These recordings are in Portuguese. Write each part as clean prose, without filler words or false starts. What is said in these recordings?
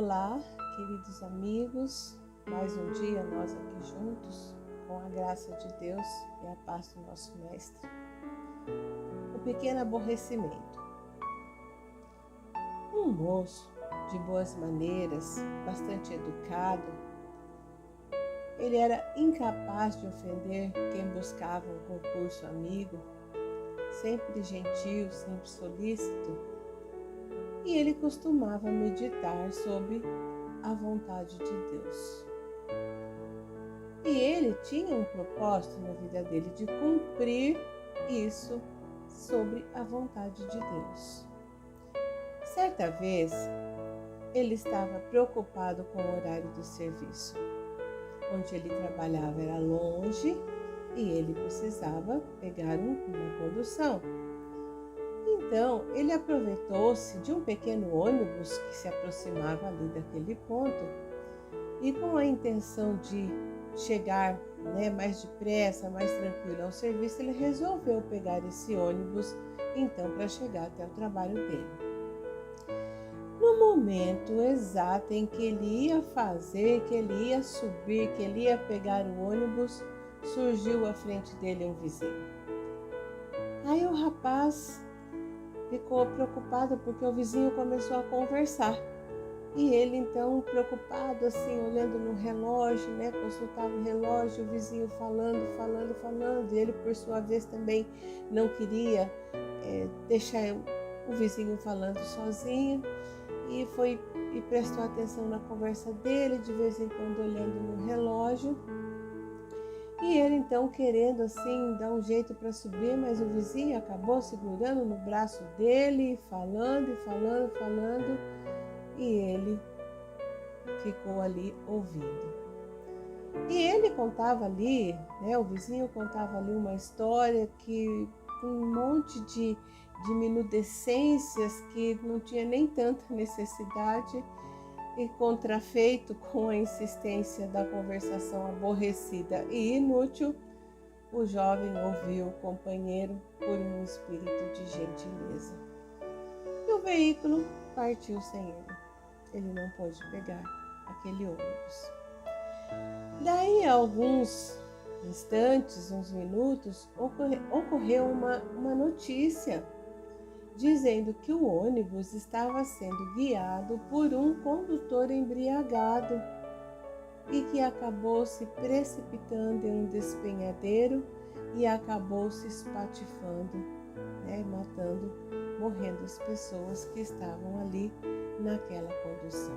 Olá, queridos amigos, mais um dia nós aqui juntos, com a graça de Deus e a paz do nosso Mestre. O pequeno aborrecimento. Um moço de boas maneiras, bastante educado, ele era incapaz de ofender quem buscava um concurso amigo, sempre gentil, sempre solícito, e ele costumava meditar sobre a vontade de Deus. E ele tinha um propósito na vida dele de cumprir isso sobre a vontade de Deus. Certa vez, ele estava preocupado com o horário do serviço. Onde ele trabalhava era longe e ele precisava pegar uma condução. Então, ele aproveitou-se de um pequeno ônibus que se aproximava ali daquele ponto e com a intenção de chegar mais depressa, mais tranquilo ao serviço, ele resolveu pegar esse ônibus então para chegar até o trabalho dele. No momento exato em que ele ia fazer, que ele ia subir, que ele ia pegar o ônibus, surgiu à frente dele um vizinho. Aí o rapaz ficou preocupado porque o vizinho começou a conversar. E ele então, preocupado assim, olhando no relógio, consultava o relógio, o vizinho falando. E ele, por sua vez, também não queria deixar o vizinho falando sozinho. E prestou atenção na conversa dele, de vez em quando olhando no relógio. E ele então querendo assim dar um jeito para subir, mas o vizinho acabou segurando no braço dele, falando, e ele ficou ali ouvindo. E ele contava ali, o vizinho contava ali uma história que com um monte de minudescências que não tinha nem tanta necessidade, e contrafeito com a insistência da conversação aborrecida e inútil, o jovem ouviu o companheiro por um espírito de gentileza. E o veículo partiu sem ele. Ele não pôde pegar aquele ônibus. Daí a alguns instantes, uns minutos, ocorreu uma notícia dizendo que o ônibus estava sendo guiado por um condutor embriagado e que acabou se precipitando em um despenhadeiro e acabou se espatifando, morrendo as pessoas que estavam ali naquela condução.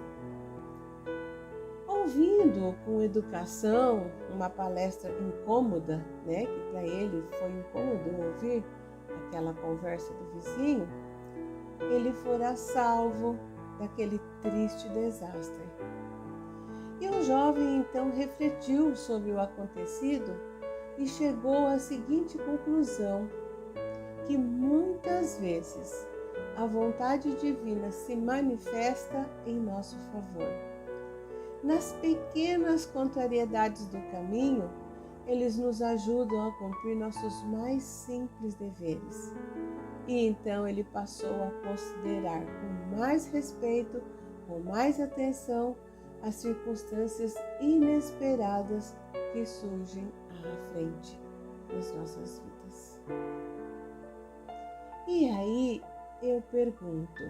Ouvindo com educação uma palestra incômoda, que para ele foi incômodo ouvir aquela conversa do vizinho, ele fora salvo daquele triste desastre. E o jovem então refletiu sobre o acontecido e chegou à seguinte conclusão, que muitas vezes a vontade divina se manifesta em nosso favor. Nas pequenas contrariedades do caminho, eles nos ajudam a cumprir nossos mais simples deveres. E então ele passou a considerar com mais respeito, com mais atenção, as circunstâncias inesperadas que surgem à frente das nossas vidas. E aí eu pergunto,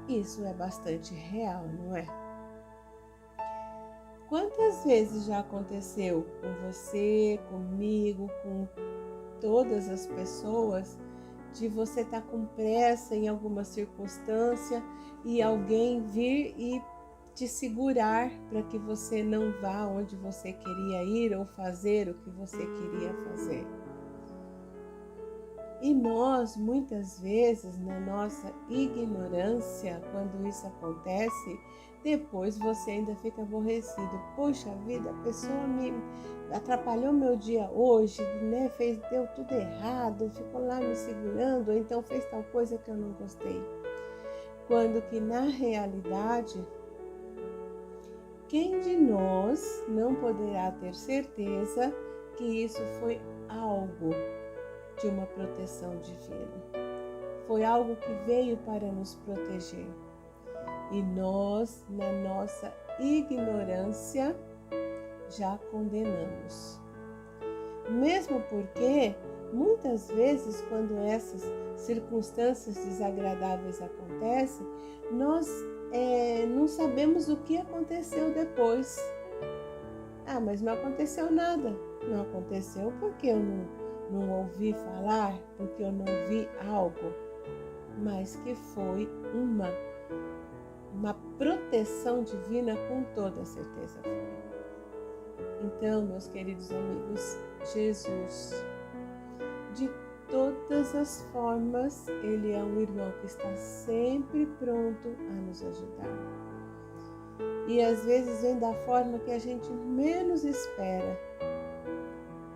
isso é bastante real, não é? Quantas vezes já aconteceu com você, comigo, com todas as pessoas, de você estar com pressa em alguma circunstância e alguém vir e te segurar para que você não vá onde você queria ir ou fazer o que você queria fazer? E nós, muitas vezes, na nossa ignorância, quando isso acontece, depois você ainda fica aborrecido. Poxa vida, a pessoa me atrapalhou meu dia hoje, deu tudo errado, ficou lá me segurando, ou então fez tal coisa que eu não gostei. Quando que na realidade, quem de nós não poderá ter certeza que isso foi algo de uma proteção divina? Foi algo que veio para nos proteger. e nós, na nossa ignorância, já condenamos. Mesmo porque, muitas vezes, quando essas circunstâncias desagradáveis acontecem, nós não sabemos o que aconteceu depois. Ah, mas não aconteceu nada. Não aconteceu porque eu não ouvi falar, porque eu não vi algo, mas que foi uma proteção divina, com toda certeza foi. Então, meus queridos amigos, Jesus, de todas as formas, Ele é um irmão que está sempre pronto a nos ajudar. E às vezes vem da forma que a gente menos espera.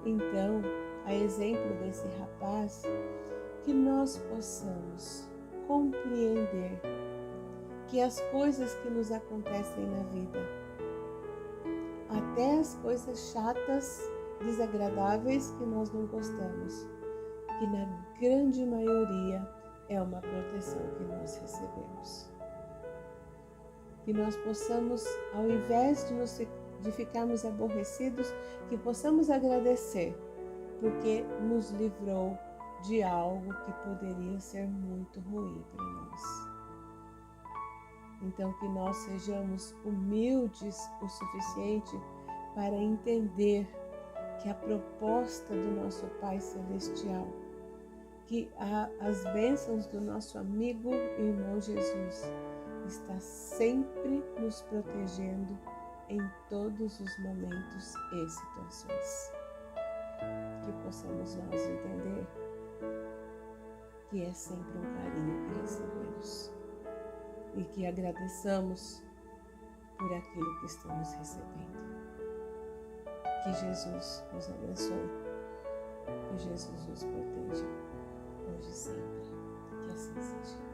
Então, a exemplo desse rapaz, que nós possamos compreender que as coisas que nos acontecem na vida, até as coisas chatas, desagradáveis que nós não gostamos, que na grande maioria é uma proteção que nós recebemos. Que nós possamos, ao invés de ficarmos aborrecidos, que possamos agradecer, porque nos livrou de algo que poderia ser muito ruim para nós. Então, que nós sejamos humildes o suficiente para entender que a proposta do nosso Pai Celestial, que as bênçãos do nosso amigo e irmão Jesus, está sempre nos protegendo em todos os momentos e situações. Que possamos nós entender que é sempre um carinho que recebemos e que agradeçamos por aquilo que estamos recebendo. Que Jesus nos abençoe, que Jesus nos proteja, hoje e sempre. Que assim seja.